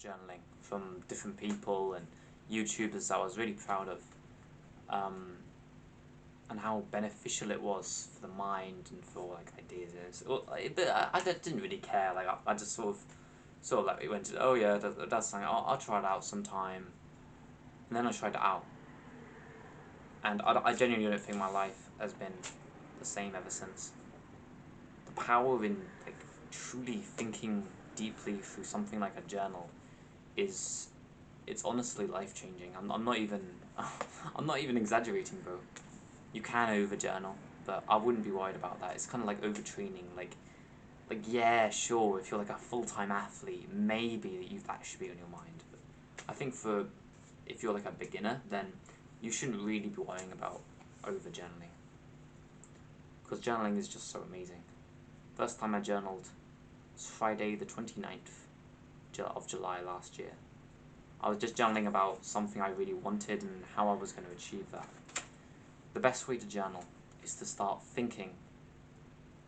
journaling from different people and YouTubers that I was really proud of, and how beneficial it was for the mind and for like ideas. Well, but I didn't really care. Like I just sort of like it went to, oh yeah, that's something I'll try it out sometime, and then I tried it out, and I genuinely don't think my life has been the same ever since. The power in like truly thinking deeply through something like a journal is, it's honestly life changing. I'm not even I'm not even exaggerating, bro. You can over journal, but I wouldn't be worried about that. It's kind of like overtraining. Like yeah, sure, if you're like a full-time athlete, maybe that should be on your mind. But I think for if you're like a beginner, then you shouldn't really be worrying about over journaling, because journaling is just so amazing. First time I journaled was Friday the 29th of July last year. I was just journaling about something I really wanted and how I was going to achieve that. The best way to journal is to start thinking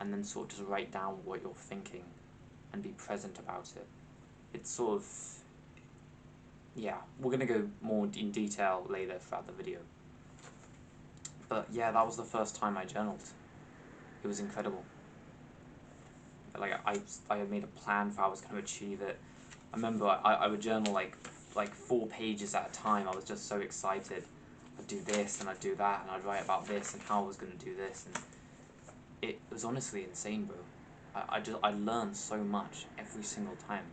and then sort of just write down what you're thinking and be present about it. It's sort of, yeah, we're going to go more in detail later throughout the video. But yeah, that was the first time I journaled. It was incredible. Like I had made a plan for how I was going to achieve it. I remember I would journal like 4 pages at a time. I was just so excited. I'd do this and I'd do that and I'd write about this and how I was going to do this, and it was honestly insane, bro. I learned so much every single time.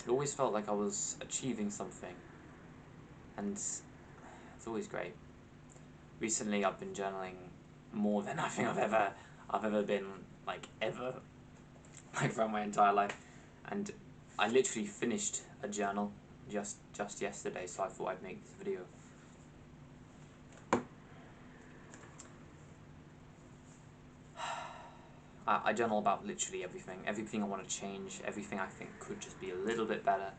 It always felt like I was achieving something, and it's always great. Recently I've been journaling more than I think I've ever been, like ever, like throughout my entire life, and I literally finished a journal just yesterday, so I thought I'd make this video. I journal about literally everything I want to change, everything I think could just be a little bit better,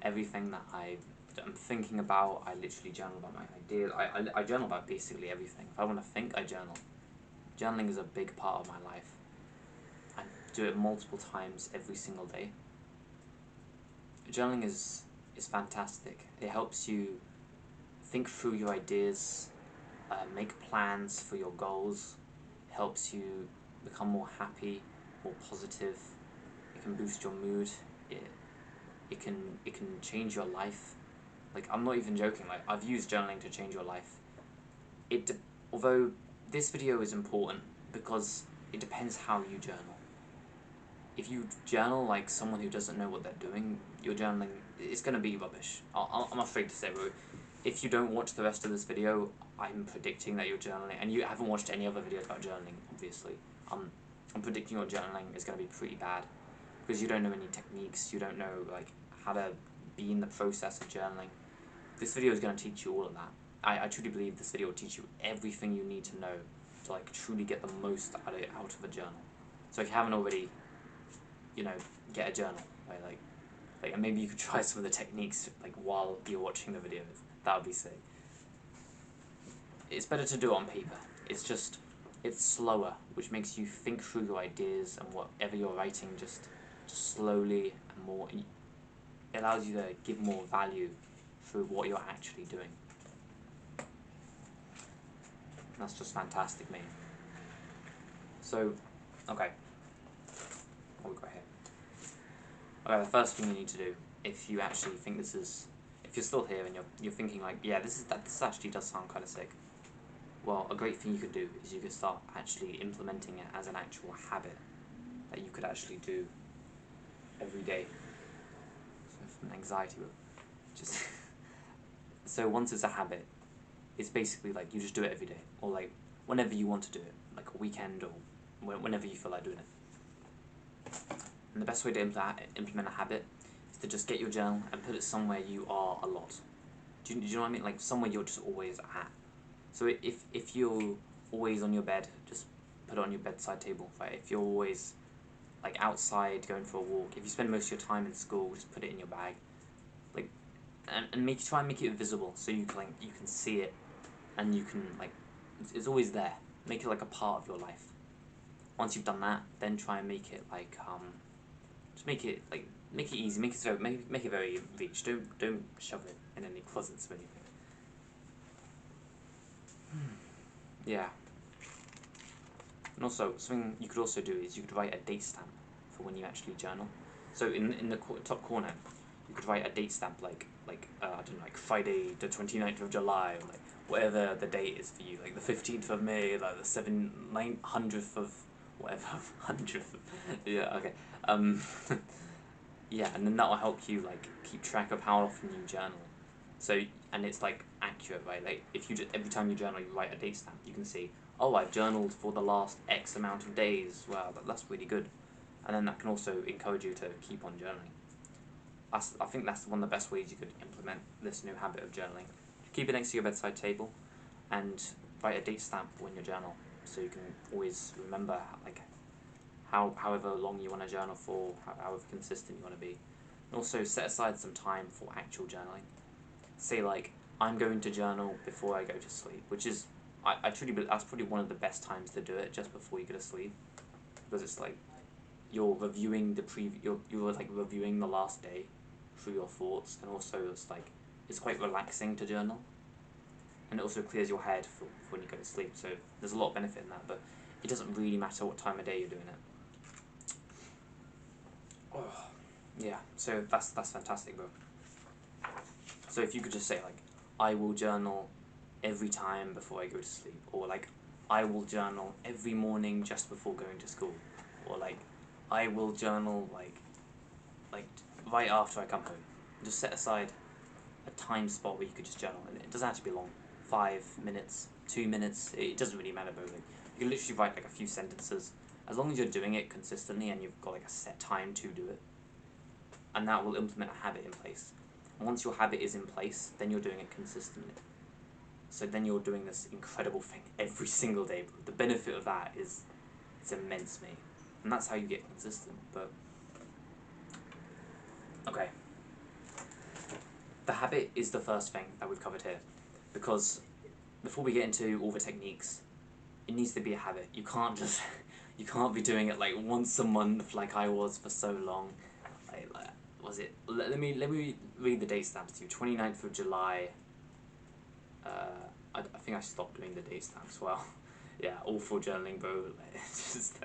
everything that I'm thinking about. I literally journal about my ideas. I journal about basically everything. If I want to think, I journal. Journaling is a big part of my life. I do it multiple times every single day. Journaling is fantastic. It helps you think through your ideas, make plans for your goals. It helps you become more happy, more positive. It can boost your mood. It can change your life. Like, I'm not even joking. Like, I've used journaling to change your life. Although this video is important because it depends how you journal. If you journal like someone who doesn't know what they're doing, your journaling is gonna be rubbish. I'm afraid to say, bro. If you don't watch the rest of this video, I'm predicting that you're journaling, and you haven't watched any other videos about journaling, obviously. I'm predicting your journaling is gonna be pretty bad, because you don't know any techniques, you don't know like how to be in the process of journaling. This video is gonna teach you all of that. I truly believe this video will teach you everything you need to know to like truly get the most out of a journal. So if you haven't already, you know, get a journal, right? Like, and maybe you could try some of the techniques like while you're watching the videos. That would be sick. It's better to do it on paper. It's slower, which makes you think through your ideas and whatever you're writing just slowly and more. It allows you to give more value through what you're actually doing. And that's just fantastic, mate. So, okay. What we got here? Okay, the first thing you need to do, if you actually think this is, if you're still here and you're thinking like, yeah, this actually does sound kind of sick. Well, a great thing you could do is you could start actually implementing it as an actual habit that you could actually do every day. So from anxiety, just so once it's a habit, it's basically like you just do it every day, or like whenever you want to do it, like a weekend or whenever you feel like doing it. And the best way to implement a habit is to just get your journal and put it somewhere you are a lot. Do you know what I mean? Like somewhere you're just always at. So if you're always on your bed, just put it on your bedside table, right? If you're always like outside going for a walk, if you spend most of your time in school, just put it in your bag. Like, and try and make it visible so you can see it, and you can like it's always there. Make it like a part of your life. Once you've done that, then try and make it like just make it like Make it easy. Make it very reach. Don't shove it in any closets or anything. Yeah. And also, something you could also do is you could write a date stamp for when you actually journal. So in the top corner, you could write a date stamp like I don't know, like Friday the 29th of July, or like whatever the date is for you, like the 15th of May, like the 900th of whatever, 100th. Yeah, okay. Um, yeah, and then that will help you like keep track of how often you journal. So, and it's like accurate, right? Like if you just every time you journal, you write a date stamp, you can see, oh, I've journaled for the last X amount of days. Wow, that's really good. And then that can also encourage you to keep on journaling. I think that's one of the best ways you could implement this new habit of journaling. Keep it next to your bedside table, and write a date stamp when you journal, so you can always remember like however long you want to journal for, however consistent you want to be. And also set aside some time for actual journaling. Say like, I'm going to journal before I go to sleep, which is I truly believe that's probably one of the best times to do it, just before you go to sleep, because it's like you're reviewing you're like reviewing the last day through your thoughts, and also it's quite relaxing to journal, and it also clears your head for when you go to sleep. So there's a lot of benefit in that, but it doesn't really matter what time of day you're doing it. Oh, yeah. So that's fantastic, bro. So if you could just say like, I will journal every time before I go to sleep, or like, I will journal every morning just before going to school, or like, I will journal like right after I come home. Just set aside a time spot where you could just journal, and it doesn't have to be long. 5 minutes, 2 minutes. It doesn't really matter, but like, you can literally write like a few sentences, as long as you're doing it consistently and you've got like a set time to do it, and that will implement a habit in place. And once your habit is in place, then you're doing it consistently. So then you're doing this incredible thing every single day. The benefit of that is it's immense, mate. And that's how you get consistent. But okay, the habit is the first thing that we've covered here, because before we get into all the techniques, it needs to be a habit. You can't just you can't be doing it like once a month like I was for so long. Like was it? Let me read the date stamps to you. 29th of July. I think I stopped doing the date stamps. Well, yeah, awful journaling, bro. Just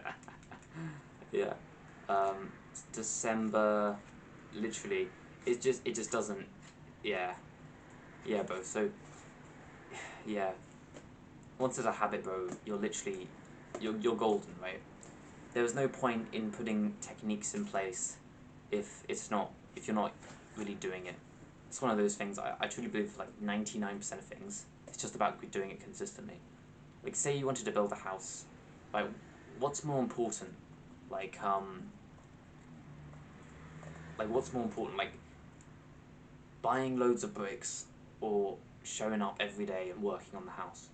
yeah. December. Literally, it just doesn't. Yeah, yeah, bro. So yeah, once it's a habit, bro, you're golden, right? There is no point in putting techniques in place if you're not really doing it. It's one of those things. I truly believe like 99% of things, it's just about doing it consistently. Like say you wanted to build a house, like what's more important? Like what's more important? Like buying loads of bricks or showing up every day and working on the house.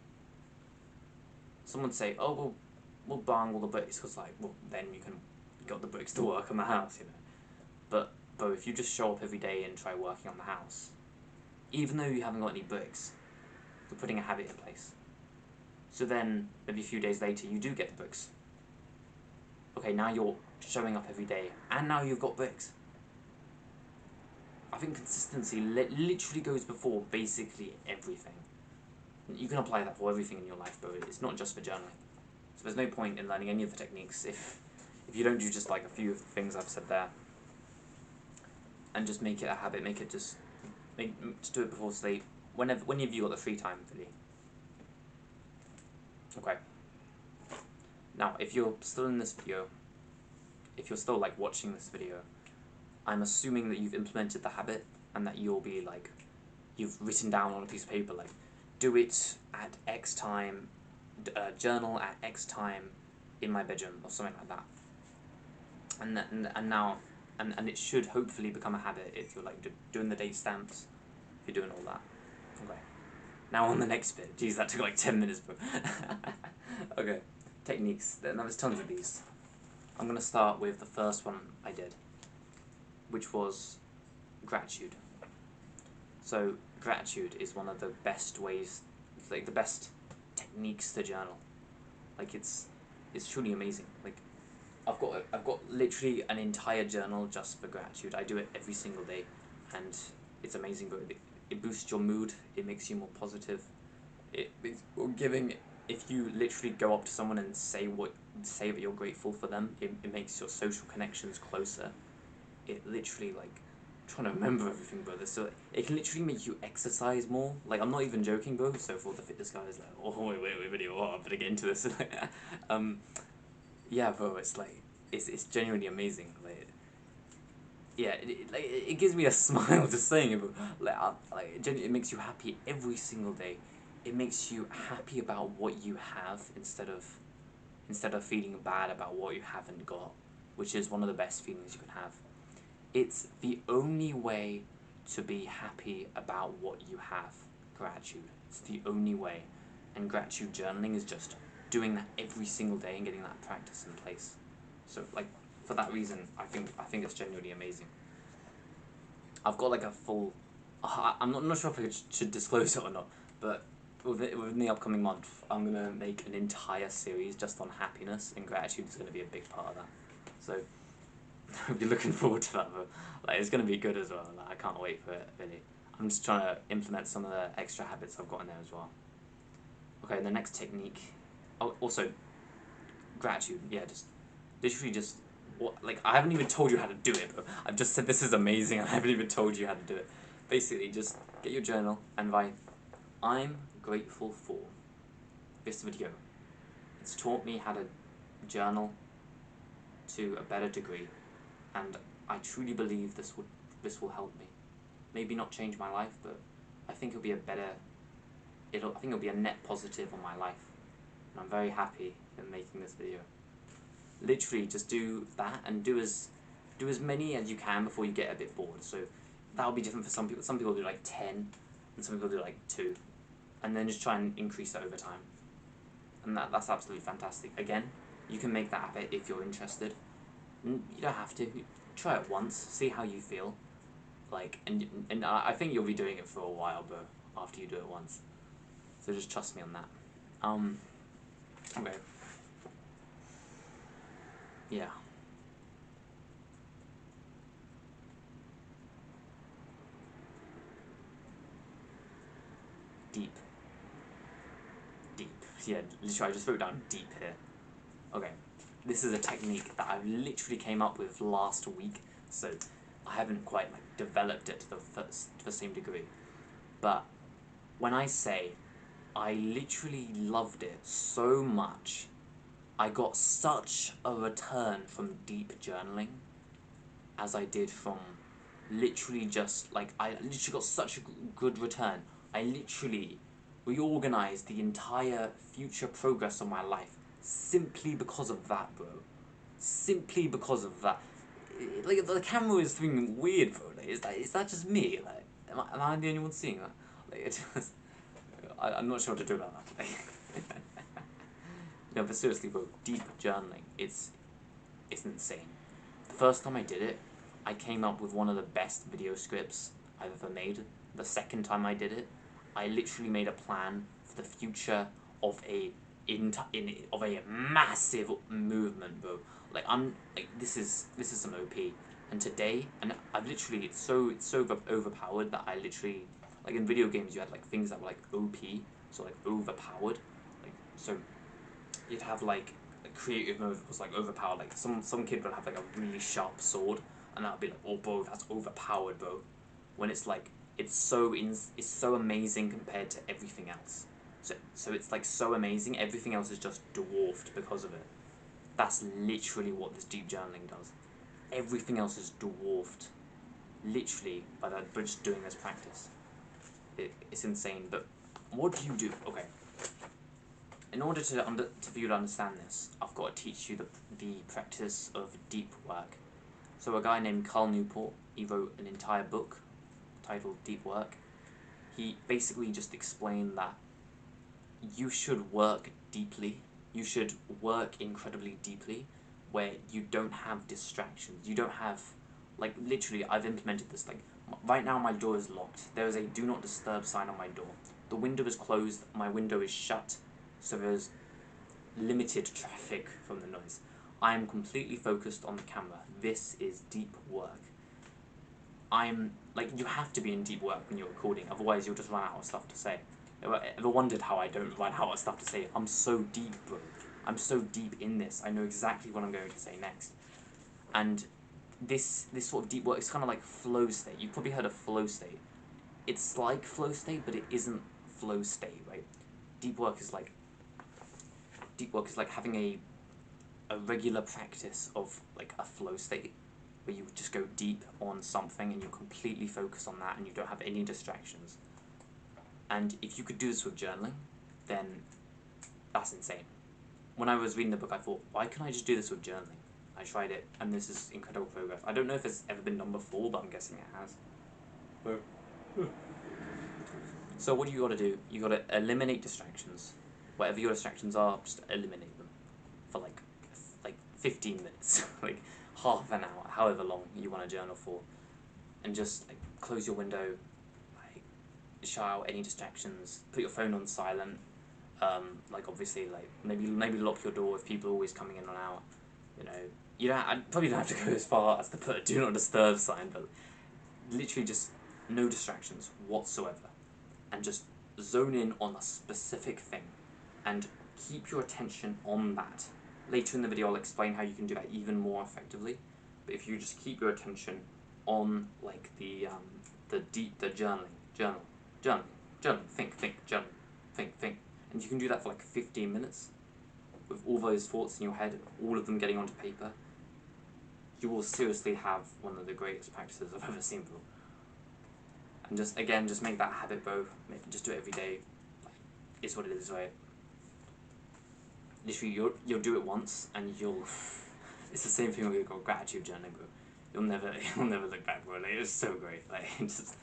Someone would say, oh well, we'll buying all the bricks because like well then you can get the bricks to work on the house, you know. But if you just show up every day and try working on the house, even though you haven't got any bricks, you're putting a habit in place. So then maybe a few days later you do get the bricks. Okay, now you're showing up every day and now you've got bricks. I think consistency literally goes before basically everything. You can apply that for everything in your life, but it's not just for journaling. So there's no point in learning any of the techniques if you don't do just like a few of the things I've said there, and just make it a habit. Just do it before sleep. Whenever you got the free time, really. Okay. Now, if you're still in this video, if you're still like watching this video, I'm assuming that you've implemented the habit and that you'll be like, you've written down on a piece of paper like, do it at X time, journal at X time in my bedroom or something like that. And it should hopefully become a habit if you're like doing the date stamps, if you're doing all that. Okay. Now on the next bit. Jeez, that took like 10 minutes, bro. Okay. Techniques. Now there's tons of these. I'm going to start with the first one I did, which was gratitude. So gratitude is one of the best ways, like the best techniques to journal. Like it's truly amazing. Like I've got literally an entire journal just for gratitude. I do it every single day, and it's amazing. But it boosts your mood. It makes you more positive. It's giving. If you literally go up to someone and say that you're grateful for them, it makes your social connections closer. It literally like trying to remember everything, brother. So it can literally make you exercise more. Like I'm not even joking, bro. So for the fitness guys, like, oh wait, video. Oh, I'm gonna get into this. um, yeah, bro. It's like it's genuinely amazing. Like yeah, it gives me a smile just saying it. But it makes you happy every single day. It makes you happy about what you have instead of feeling bad about what you haven't got, which is one of the best feelings you can have. It's the only way to be happy about what you have. Gratitude. It's the only way. And gratitude journaling is just doing that every single day and getting that practice in place. So like for that reason, I think it's genuinely amazing. I've got like a full. I'm not sure if I should disclose it or not, but within the upcoming month, I'm gonna make an entire series just on happiness, and gratitude is gonna be a big part of that. So I'll be looking forward to that. But like, it's gonna be good as well. Like, I can't wait for it. Really, I'm just trying to implement some of the extra habits I've got in there as well. Okay, and the next technique. Oh, also gratitude. Yeah, just literally just what like I haven't even told you how to do it, but I've just said this is amazing. I haven't even told you how to do it. Basically, just get your journal and write, I'm grateful for this video. It's taught me how to journal to a better degree, and I truly believe this will help me. Maybe not change my life, but I think it'll be a better. I think it'll be a net positive on my life, and I'm very happy in making this video. Literally, just do that and do as many as you can before you get a bit bored. So that'll be different for some people. Some people do like 10, and some people do like 2, and then just try and increase that over time. And that's absolutely fantastic. Again, you can make that habit if you're interested. You don't have to. Try it once, see how you feel. Like, and I think you'll be doing it for a while, but after you do it once. So just trust me on that. Okay. Yeah. Deep. Deep. Yeah, literally I just wrote down deep here. Okay. This is a technique that I literally came up with last week, so I haven't quite like developed it to the same degree. But when I say I literally loved it so much, I got such a return from deep journaling as I did from literally just like I literally got such a good return. I literally reorganized the entire future progress of my life simply because of that, bro. Simply because of that. Like the camera is feeling weird, bro. Like, is that just me? Like, am I the only one seeing that? Like, it just, I'm not sure what to do about that. No, but seriously, bro, deep journaling, it's insane. The first time I did it, I came up with one of the best video scripts I've ever made. The second time I did it, I literally made a plan for the future of of a massive movement, bro. Like this is some OP. And today, and I've literally it's so overpowered that I literally like in video games you had like things that were like OP, so like overpowered, like so you'd have like a creative mode was like overpowered. Like some kid would have like a really sharp sword, and that would be like, oh bro, that's overpowered, bro. When it's like it's so amazing compared to everything else. So it's like so amazing. Everything else is just dwarfed because of it. That's literally what this deep journaling does. Everything else is dwarfed, literally by just doing this practice. It's insane. But what do you do? Okay. In order for you to understand this, I've got to teach you the practice of deep work. So a guy named Carl Newport, he wrote an entire book titled Deep Work. He basically just explained that you should work deeply. You should work incredibly deeply, where you don't have distractions. You don't have, like literally, I've implemented this. Like right now, my door is locked. There is a do not disturb sign on my door. The window is closed. My window is shut. So there's limited traffic from the noise. I am completely focused on the camera. This is deep work. I'm, like, you have to be in deep work when you're recording, otherwise you'll just run out of stuff to say. Ever wondered how I don't run out of stuff to say? I'm so deep, bro. I'm so deep in this. I know exactly what I'm going to say next. And this sort of deep work is kind of like flow state. You've probably heard of flow state. It's like flow state, but it isn't flow state, right? Deep work is like having a regular practice of like a flow state where you just go deep on something and you completely focus on that and you don't have any distractions. And if you could do this with journaling, then that's insane. When I was reading the book, I thought, why can't I just do this with journaling? I tried it, and this is incredible progress. I don't know if it's ever been done before, but I'm guessing it has. So what you got to do, you got to eliminate distractions. Whatever your distractions are, just eliminate them for like 15 minutes, like half an hour, however long you want to journal for, and just like close your window, like shut out any distractions, put your phone on silent, like obviously like maybe lock your door if people are always coming in and out. I probably don't have to go as far as to put a do not disturb sign, but literally just no distractions whatsoever, and just zone in on a specific thing and keep your attention on that. Later in the video I'll explain how you can do that even more effectively, but if you just keep your attention on like the journaling, think, journal, think, and you can do that for like 15 minutes with all those thoughts in your head, all of them getting onto paper, you will seriously have one of the greatest practices I've ever seen, bro. And just make that habit, bro. Just do it every day. It's what it is, right? Literally, you'll do it once, and you'll. It's the same thing with your gratitude journaling, bro. You'll never look back, bro. Like, it's so great. Like, it's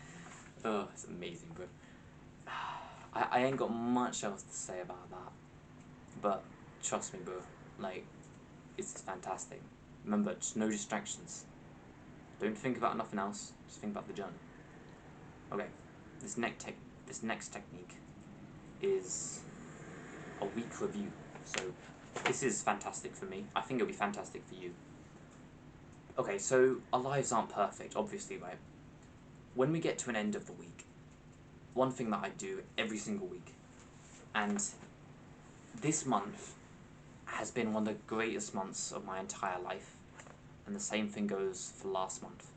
amazing, bro. I ain't got much else to say about that, but trust me, bro. Like, it's fantastic. Remember, just no distractions. Don't think about nothing else. Just think about the journey. Okay, this next technique is a week review. So this is fantastic for me. I think it'll be fantastic for you. Okay, so our lives aren't perfect, obviously, right? When we get to an end of the week, one thing that I do every single week, and this month has been one of the greatest months of my entire life, and the same thing goes for last month.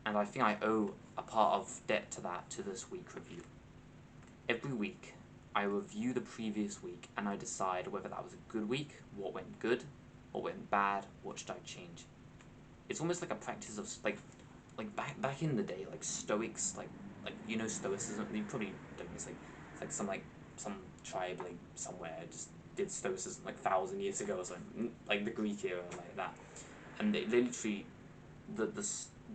And I think I owe a part of debt to this week review. Every week, I review the previous week and I decide whether that was a good week, what went good, what went bad, what should I change. It's almost like a practice of like back in the day, like Stoics, like Stoicism. You probably don't. It's like some tribe like somewhere just did Stoicism like 1,000 years ago or something, like the Greek era, like that. And they literally the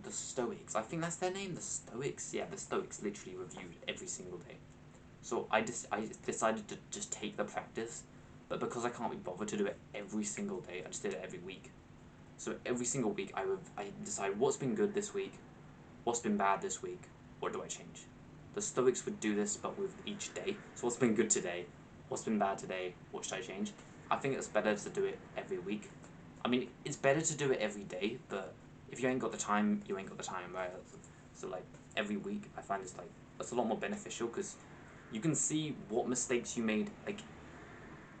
Stoics, I think that's their name, the Stoics. Yeah, the Stoics literally reviewed every single day. So I decided to just take the practice, but because I can't be bothered to do it every single day, I just did it every week. So every single week I decide what's been good this week, what's been bad this week, what do I change. The Stoics would do this, but with each day. So what's been good today, what's been bad today, what should I change. I think it's better to do it every week. I mean, it's better to do it every day, but if you ain't got the time, you ain't got the time, right? So like every week, I find it's a lot more beneficial because you can see what mistakes you made like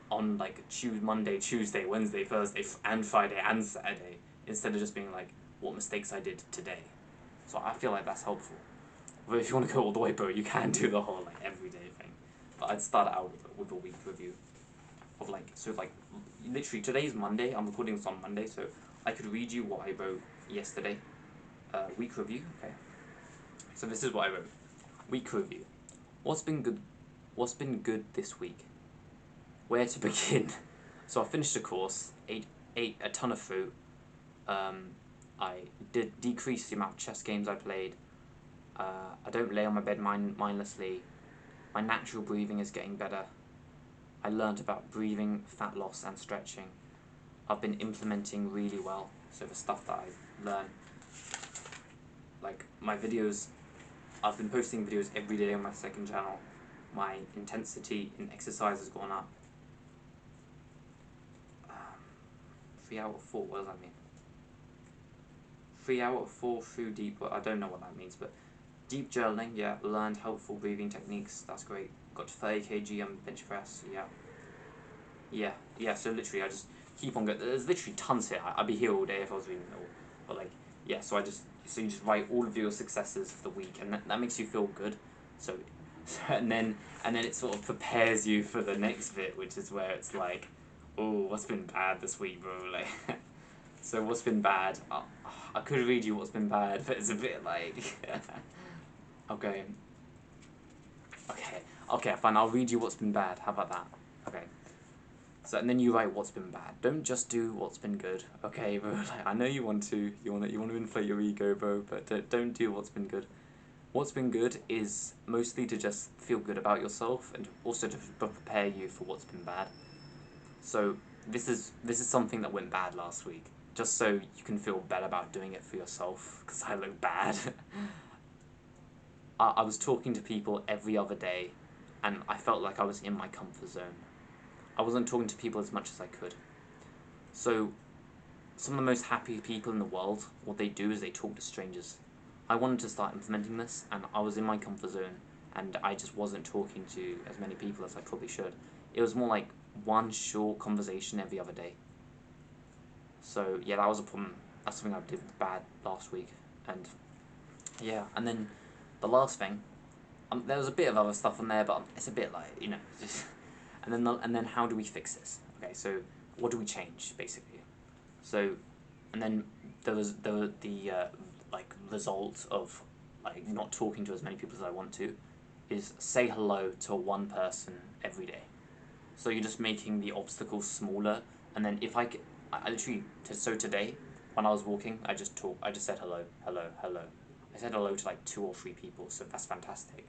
on like Monday, Tuesday, Wednesday, Thursday, and Friday and Saturday, instead of just being like what mistakes I did today. So I feel like that's helpful. But if you want to go all the way, bro, you can do the whole like everyday thing. But I'd start out with a week review of literally today's Monday. I'm recording this on Monday, so I could read you what I wrote yesterday. Week review. Okay. So this is what I wrote. Week review. What's been good this week? Where to begin? So I finished a course, ate a ton of fruit. I did decrease the amount of chess games I played. I don't lay on my bed mindlessly. My natural breathing is getting better. I learned about breathing, fat loss, and stretching. I've been implementing really well. So the stuff that I learned, like my videos, I've been posting videos every day on my second channel. My intensity in exercise has gone up. 3 out of 4, what does that mean? 3 out of 4 through deep, I don't know what that means, but deep journaling, yeah, learned helpful breathing techniques, that's great. Got to 30 kg on bench press, yeah, so literally I just keep on going, there's literally tons here, I'd be here all day if I was reading it all, but like, yeah, so you just write all of your successes for the week, and that makes you feel good, so and then it sort of prepares you for the next bit, which is where it's like, oh, what's been bad this week, bro, like, so what's been bad, I could read you what's been bad, but it's a bit like, okay, fine, I'll read you what's been bad, how about that, okay. So, and then you write what's been bad. Don't just do what's been good, okay, bro? Like, I know you want to inflate your ego, bro, but don't do what's been good. What's been good is mostly to just feel good about yourself and also to prepare you for what's been bad. So this is something that went bad last week, just so you can feel better about doing it for yourself, because I look bad. I was talking to people every other day, and I felt like I was in my comfort zone. I wasn't talking to people as much as I could. So, some of the most happy people in the world, what they do is they talk to strangers. I wanted to start implementing this, and I was in my comfort zone, and I just wasn't talking to as many people as I probably should. It was more like one short conversation every other day. So, yeah, that was a problem. That's something I did bad last week. And, yeah, and then the last thing, there was a bit of other stuff on there, but it's a bit like, just... And then how do we fix this? Okay, so what do we change, basically? So, and then there was the like result of like not talking to as many people as I want to, is say hello to one person every day. So you're just making the obstacles smaller, and then if I literally, so today when I was walking, I just said hello. I said hello to like 2 or 3 people, so that's fantastic.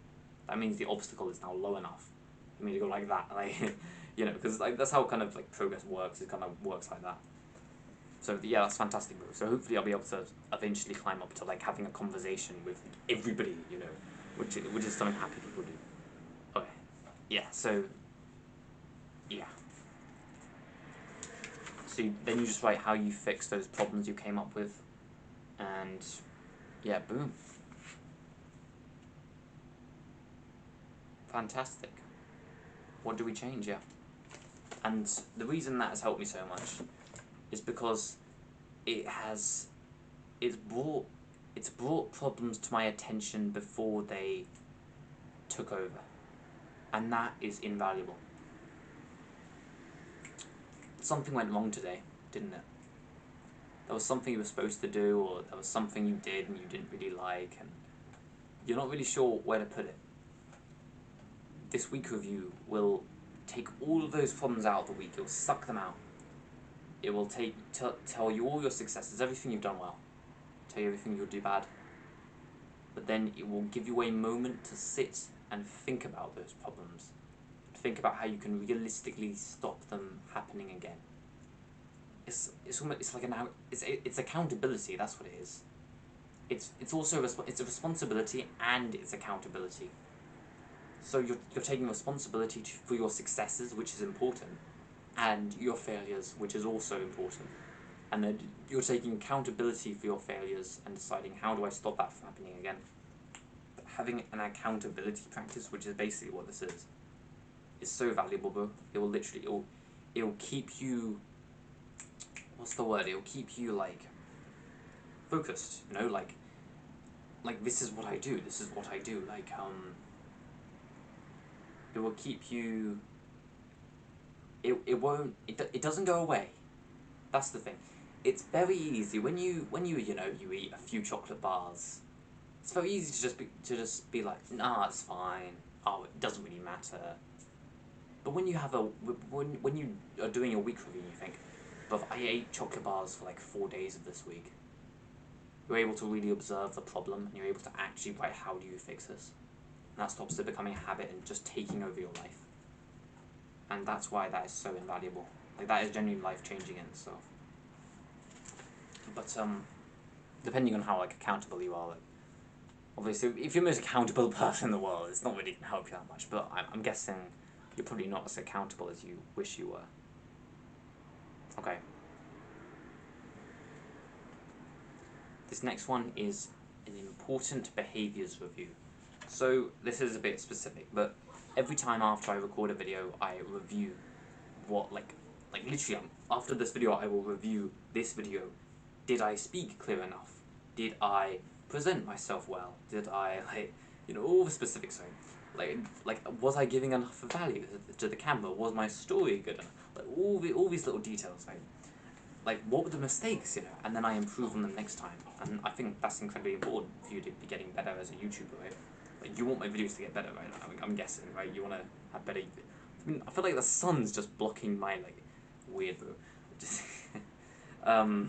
That means the obstacle is now low enough for me to go like that, like, because like that's how kind of like progress works. It kind of works like that. So yeah, that's fantastic, bro. So hopefully I'll be able to eventually climb up to like having a conversation with everybody, which is something happy people do. Okay, yeah. So yeah. So then you just write how you fix those problems you came up with, and yeah, boom. Fantastic. What do we change? Yeah. And the reason that has helped me so much is because it's brought problems to my attention before they took over, and that is invaluable. Something went wrong today, didn't it? There was something you were supposed to do, or there was something you did and you didn't really like, and you're not really sure where to put it. This week review will take all of those problems out of the week. It will suck them out. It will tell you all your successes, everything you've done well, tell you everything you'll do bad, but then it will give you a moment to sit and think about those problems. Think about how you can realistically stop them happening again. It's like it's accountability. That's what it is. It's also it's a responsibility and it's accountability. So you're taking responsibility for your successes, which is important, and your failures, which is also important. And then you're taking accountability for your failures and deciding, how do I stop that from happening again? Having an accountability practice, which is basically what this is so valuable, bro. It will literally, it will keep you, what's the word? It will keep you, like, focused, like this is what I do, like, it will keep you, it doesn't go away. That's the thing. It's very easy when you eat a few chocolate bars. It's very easy to just be like, nah, it's fine. Oh, it doesn't really matter. But when you have when you are doing a week review, you think, but I ate chocolate bars for like 4 days of this week. You're able to really observe the problem, and you're able to actually write, how do you fix this? And that stops it becoming a habit and just taking over your life. And that's why that is so invaluable. Like, that is genuinely life-changing in itself. But depending on how like accountable you are, like, obviously, if you're the most accountable person in the world, it's not really gonna help you that much. But I'm guessing you're probably not as accountable as you wish you were. Okay. This next one is an important behaviours review. So this is a bit specific, but every time after I record a video, I review what, like literally, after this video, I will review this video. Did I speak clear enough? Did I present myself well? Did I, all the specifics, right? Was I giving enough value to the camera? Was my story good enough? Like, all these little details, right? Like, what were the mistakes, and then I improve on them next time. And I think that's incredibly important for you to be getting better as a YouTuber, right? Like, you want my videos to get better, right? I'm guessing, right? You want to have better... I feel like the sun's just blocking my, weird, bro. Just... right.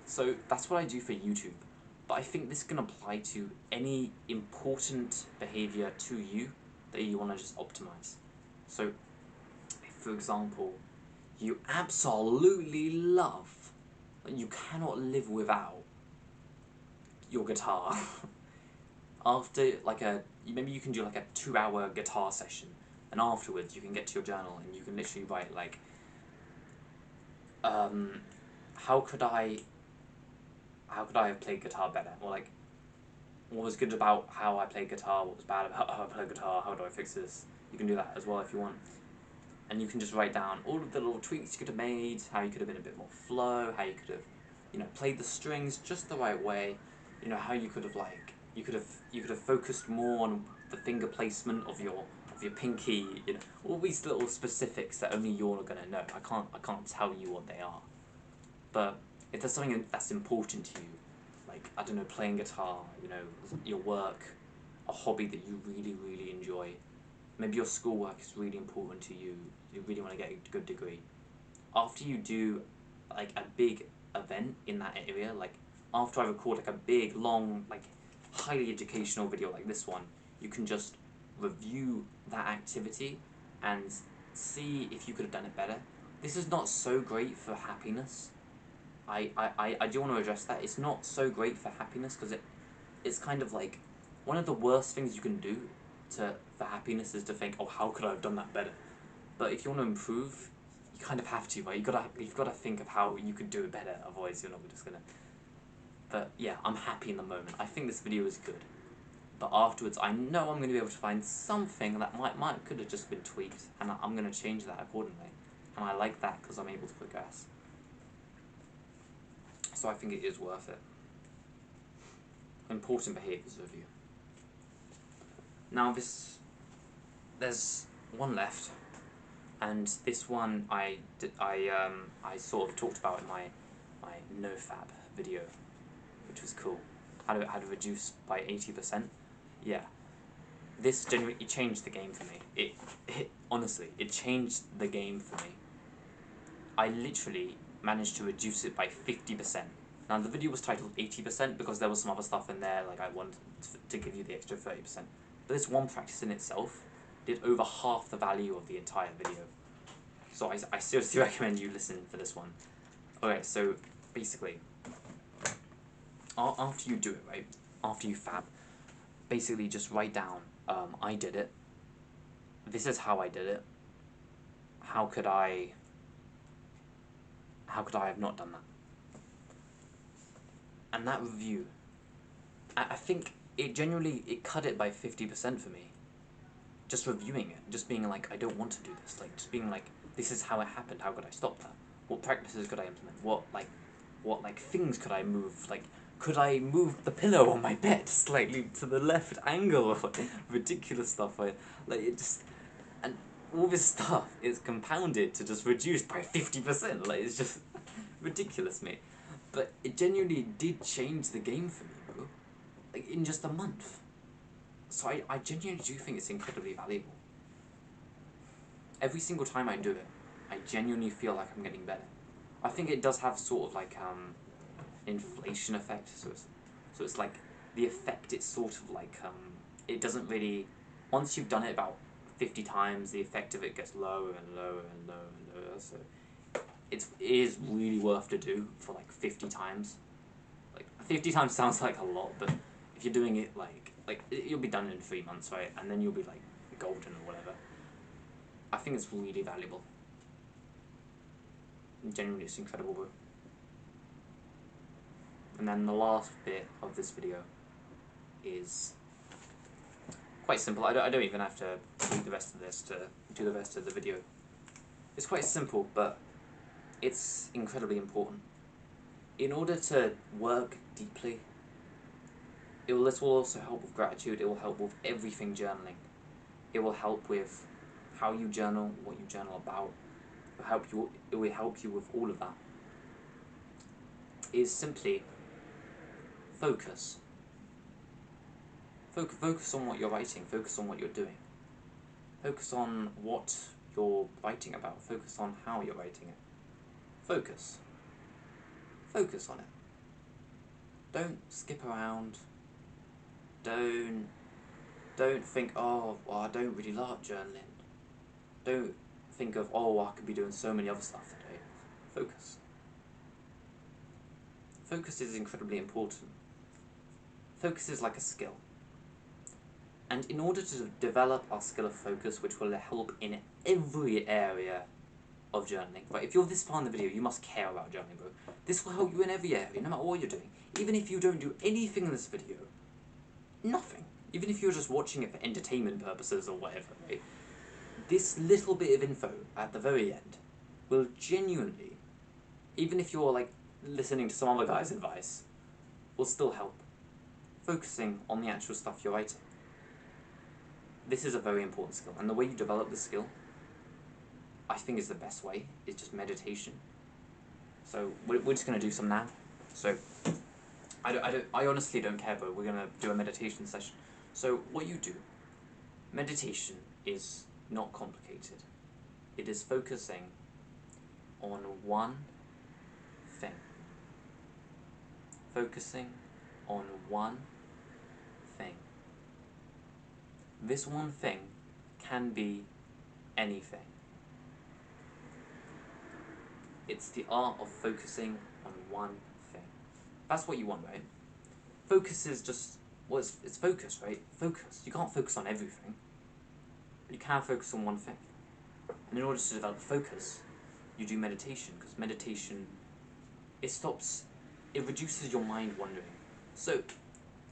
So, that's what I do for YouTube. But I think this can apply to any important behavior to you that you want to just optimize. So, for example, you absolutely love, you cannot live without your guitar. After maybe you can do like a 2-hour guitar session, and afterwards you can get to your journal and you can literally write how could I have played guitar better, or what was good about how I played guitar, what was bad about how I played guitar, how do I fix this. You can do that as well if you want. And you can just write down all of the little tweaks you could have made, how you could have been a bit more flow, how you could have, played the strings just the right way, how you could have you could have focused more on the finger placement of your pinky, all these little specifics that only you're gonna know. I can't tell you what they are. But if there's something that's important to you, I don't know, playing guitar, your work, a hobby that you really, really enjoy, maybe your schoolwork is really important to you, you really want to get a good degree. After you do a big event in that area, after I record a big, long, highly educational video like this one, you can just review that activity and see if you could have done it better. This is not so great for happiness. I do want to address that. It's not so great for happiness because it's kind of one of the worst things you can do for happiness is to think, oh, how could I have done that better? But if you want to improve, you kind of have to, right? You've got to think of how you could do it better. Otherwise, you're not just gonna. But yeah, I'm happy in the moment. I think this video is good. But afterwards, I know I'm going to be able to find something that could have just been tweaked, and I'm going to change that accordingly. And I like that because I'm able to progress. So I think it is worth it. Important behaviours review. Now there's one left, and this one I sort of talked about in my nofab video, which was cool. How to reduce by 80%. Yeah, this genuinely changed the game for me. It honestly, it changed the game for me. I literally managed to reduce it by 50%. Now the video was titled 80% because there was some other stuff in there, I wanted to give you the extra 30%. But this one practice in itself did over half the value of the entire video. So I seriously recommend you listen for this one. Okay, so basically, after you do it, right, after you fab, basically just write down, I did it, this is how I did it, how could I have not done that? And that review, I think it cut it by 50% for me. Just reviewing it, just being I don't want to do this, just being this is how it happened, how could I stop that? What practices could I implement? What things could I move? Could I move the pillow on my bed slightly to the left angle? Ridiculous stuff, it just, and all this stuff is compounded to just reduce by 50%, it's just ridiculous, mate. But it genuinely did change the game for me, bro, in just a month. So I genuinely do think it's incredibly valuable. Every single time I do it, I genuinely feel like I'm getting better. I think it does have sort of inflation effect, so it's the effect, it's sort of it doesn't really, once you've done it about 50 times, the effect of it gets lower and lower and lower and lower, so it is really worth to do for 50 times. 50 times sounds like a lot, but if you're doing it you'll be done in 3 months, right? And then you'll be golden or whatever. I think it's really valuable. Genuinely, it's incredible, bro. And then the last bit of this video is quite simple. I don't even have to read the rest of this to do the rest of the video. It's quite simple, but it's incredibly important. In order to work deeply, this will also help with gratitude. It will help with everything journaling. It will help with how you journal, what you journal about. It will help you with all of that. Is simply focus. Focus on what you're writing. Focus on what you're doing. Focus on what you're writing about. Focus on how you're writing it. Focus. Focus on it. Don't skip around. Don't think, oh, well, I don't really like journaling. Don't think of, oh, I could be doing so many other stuff today. Focus. Focus is incredibly important. Focus is like a skill. And in order to develop our skill of focus, which will help in every area of journaling, right? If you're this far in the video, you must care about journaling, bro. This will help you in every area, no matter what you're doing. Even if you don't do anything in this video, nothing. Even if you're just watching it for entertainment purposes or whatever, right? This little bit of info at the very end will genuinely, even if you're like listening to some other guy's advice, will still help. Focusing on the actual stuff you're writing. This is a very important skill, and the way you develop the skill, I think, is the best way. It's just meditation. So we're just gonna do some now. So I honestly don't care, but we're gonna do a meditation session. So what you do, meditation is not complicated. It is focusing on one thing. Focusing on one thing. This one thing can be anything. It's the art of focusing on one thing. That's what you want, right? Focus is just, well, it's focus, right? Focus. You can't focus on everything, but you can focus on one thing. And in order to develop focus, you do meditation, because meditation, it reduces your mind wandering. So,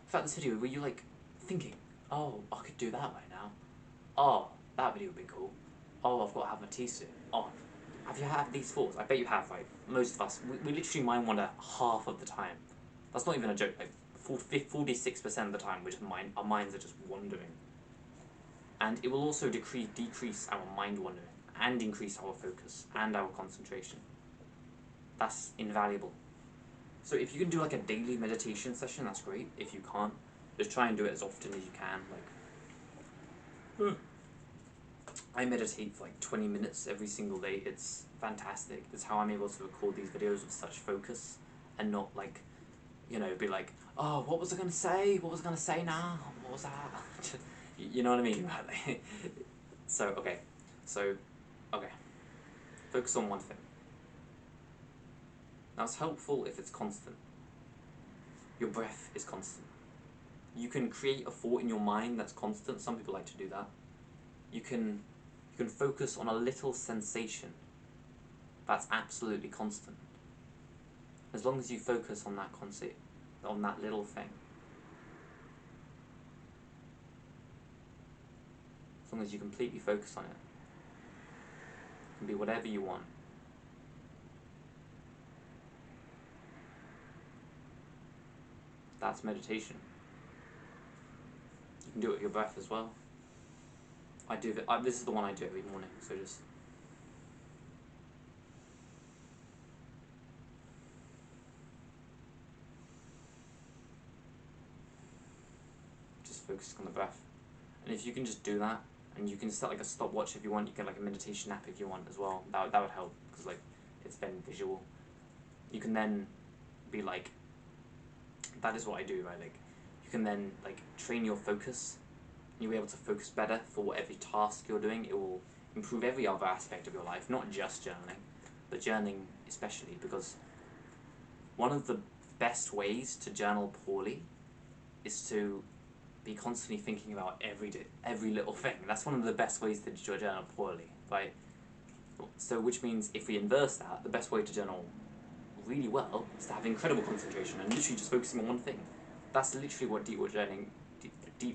throughout this video, were you like thinking, oh, I could do that right now. Oh, that video would be cool. Oh, I've got to have my tea soon. Oh, have you had these thoughts? I bet you have, right? Most of us, we literally mind wander half of the time. That's not even a joke. Like 46% of the time, our minds are just wandering. And it will also decrease our mind wandering and increase our focus and our concentration. That's invaluable. So if you can do like a daily meditation session, that's great. If you can't, just try and do it as often as you can. Like, I meditate for like 20 minutes every single day. It's fantastic. It's how I'm able to record these videos with such focus and not like, be like, oh, what was I going to say? What was I going to say now? What was that? You know what I mean? Okay. Focus on one thing. Now it's helpful if it's constant. Your breath is constant. You can create a thought in your mind that's constant. Some people like to do that. You can focus on a little sensation that's absolutely constant. As long as you focus on that concept, on that little thing. As long as you completely focus on it. It can be whatever you want. That's meditation. You can do it with your breath as well. This is the one I do every morning, so just focus on the breath. And if you can just do that, and you can set like a stopwatch if you want, you can like a meditation app if you want as well. That would help, because like it's then visual. You can then be like, that is what I do, right? Like you can then like train your focus. You'll be able to focus better for whatever task you're doing. It will improve every other aspect of your life, not just journaling, but journaling especially, because one of the best ways to journal poorly is to be constantly thinking about every little thing. That's one of the best ways to journal poorly, right? So which means if we inverse that, the best way to journal really well is to have incredible concentration and literally just focusing on one thing. That's literally what deep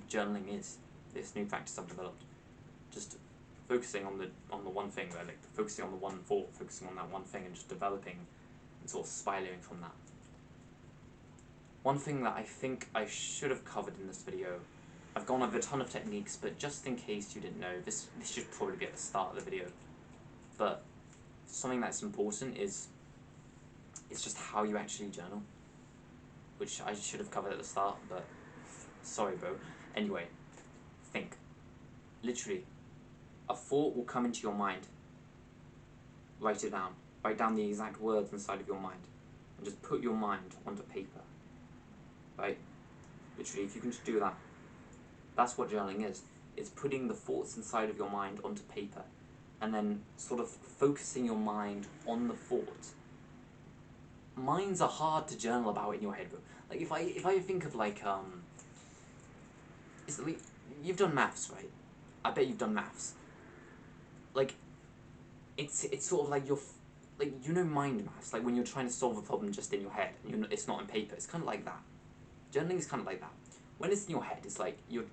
journaling is. This new practice I've developed. Just focusing on the one thing, right? Like focusing on the one thought, focusing on that one thing, and just developing and sort of spiraling from that. One thing that I think I should have covered in this video, I've gone over a ton of techniques, but just in case you didn't know, this should probably be at the start of the video. But something that's important is it's just how you actually journal, which I should have covered at the start, but sorry, bro. Anyway, think. Literally, a thought will come into your mind. Write it down. Write down the exact words inside of your mind, and just put your mind onto paper. Right? Literally, if you can just do that, that's what journaling is. It's putting the thoughts inside of your mind onto paper, and then sort of focusing your mind on the thought. Minds are hard to journal about in your head, bro. Like if I think of like you've done maths, right? I bet you've done maths. Like it's sort of like mind maths. Like when you're trying to solve a problem just in your head, and it's not on paper. It's kind of like that. Journaling is kind of like that. When it's in your head, it's like you've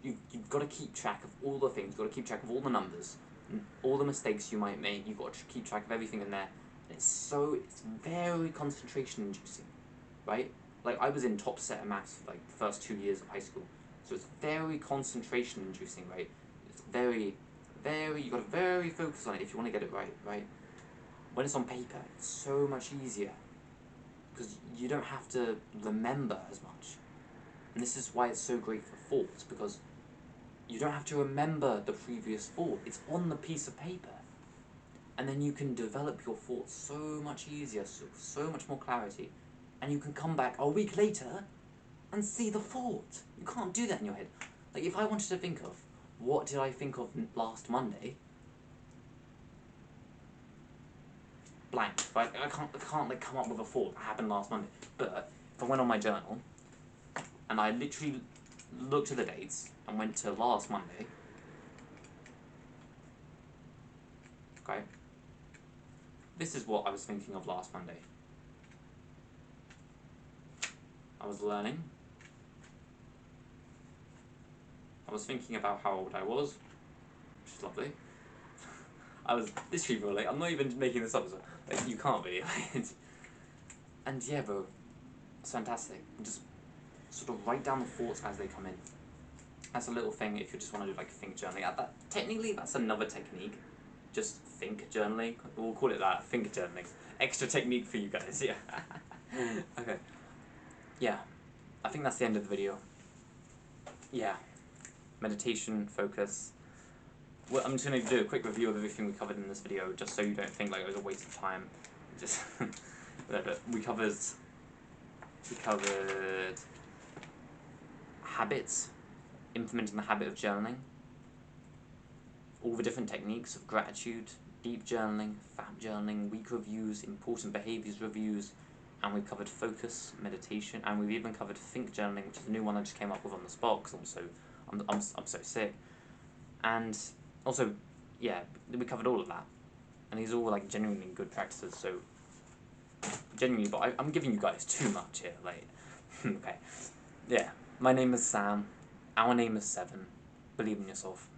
got to keep track of all the things. You've got to keep track of all the numbers, and all the mistakes you might make. You've got to keep track of everything in there. And it's very concentration inducing, right? Like I was in top set of maths for like the first 2 years of high school, so it's very concentration inducing, right? It's very, you got to very focus on it if you want to get it right, right? When it's on paper, it's so much easier because you don't have to remember as much. And this is why it's so great for thoughts, because you don't have to remember the previous thought. It's on the piece of paper. And then you can develop your thoughts so much easier, so much more clarity. And you can come back a week later and see the thought. You can't do that in your head. Like if I wanted to think of, what did I think of last Monday? Blank. Right? I can't like come up with a thought that happened last Monday. But if I went on my journal and I literally looked at the dates and went to last Monday, okay, this is what I was thinking of last Monday. I was learning. I was thinking about how old I was, which is lovely. I was literally, bro, like, I'm not even making this up, so, like, you can't be. And yeah, bro, it's fantastic. Just sort of write down the thoughts as they come in. That's a little thing if you just want to do like think journaling. Technically, that's another technique. Just think journaling. We'll call it that. Think journaling. Extra technique for you guys. Yeah. Okay. Yeah. I think that's the end of the video. Yeah. Meditation, focus. Well, I'm just going to do a quick review of everything we covered in this video, just so you don't think like it was a waste of time. Just we covered habits, implementing the habit of journaling, all the different techniques of gratitude, deep journaling, fat journaling, week reviews, important behaviors reviews, and we've covered focus, meditation, and we've even covered think journaling, which is a new one I just came up with on the spot because I'm so sick. And also, yeah, we covered all of that, and these are all like genuinely good practices. So genuinely, but I'm giving you guys too much here. Like, okay, yeah. My name is Sam. Our name is Seven. Believe in yourself.